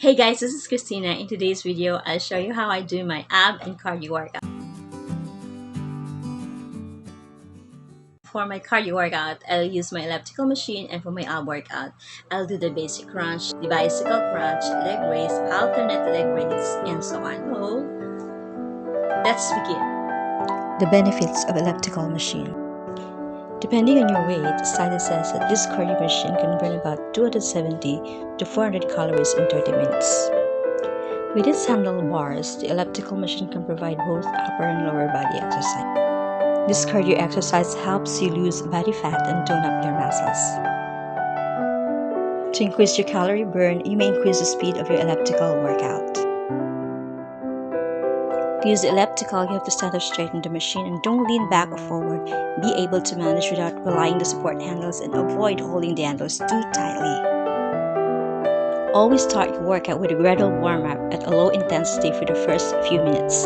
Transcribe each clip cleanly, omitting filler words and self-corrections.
Hey guys, this is Christina. In today's video, I'll show you how I do my ab and cardio workout. For my cardio workout, I'll use my elliptical machine, and for my ab workout, I'll do the basic crunch, the bicycle crunch, leg raise, alternate leg raise, and so on. So, let's begin. The benefits of elliptical machine. Depending on your weight, study says that this cardio machine can burn about 270 to 400 calories in 30 minutes. With its handlebars, the elliptical machine can provide both upper and lower body exercise. This cardio exercise helps you lose body fat and tone up your muscles. To increase your calorie burn, you may increase the speed of your elliptical workout. To use the elliptical, you have to stand up straight in the machine and don't lean back or forward. Be able to manage without relying on the support handles and avoid holding the handles too tightly. Always start your workout with a gradual warm-up at a low intensity for the first few minutes.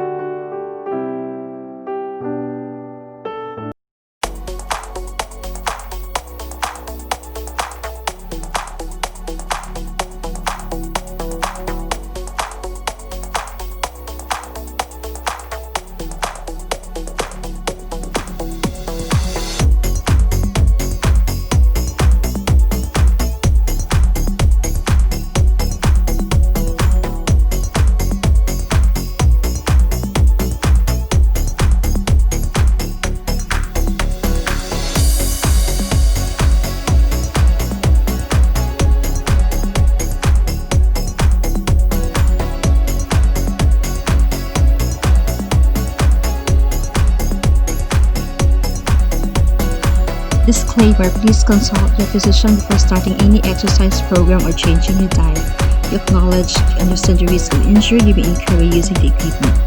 Disclaimer: please consult your physician before starting any exercise program or changing your diet. You acknowledge you understand the risk of injury you may incur using the equipment.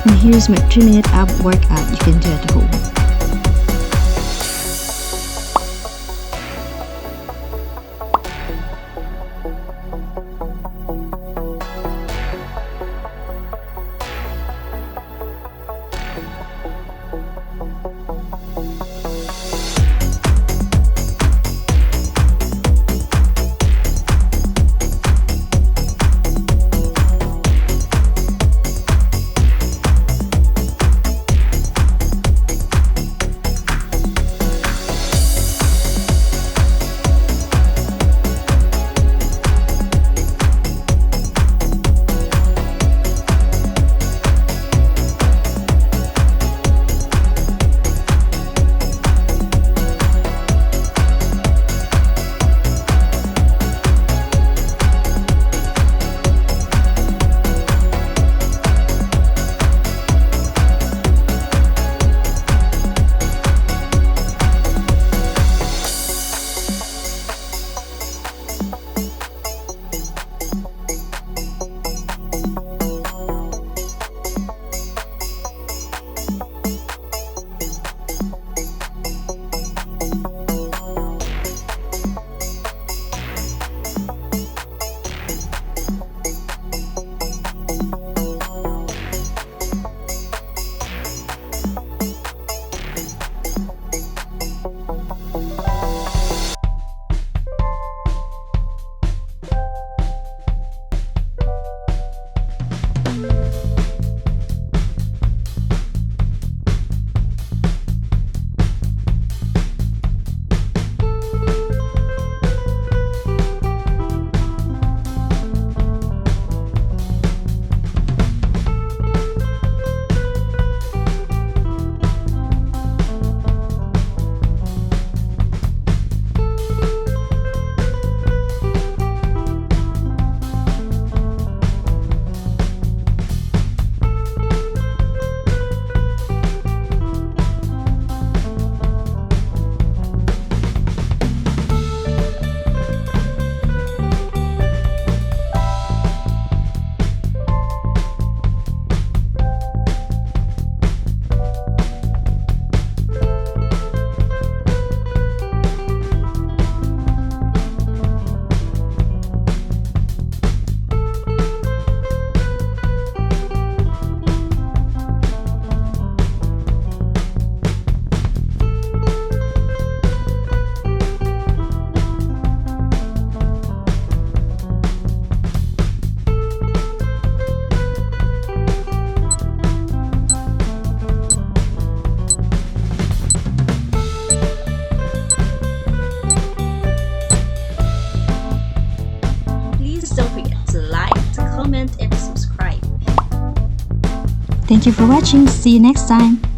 And here's my 3-minute ab workout you can do at home. Thank you for watching. See you next time.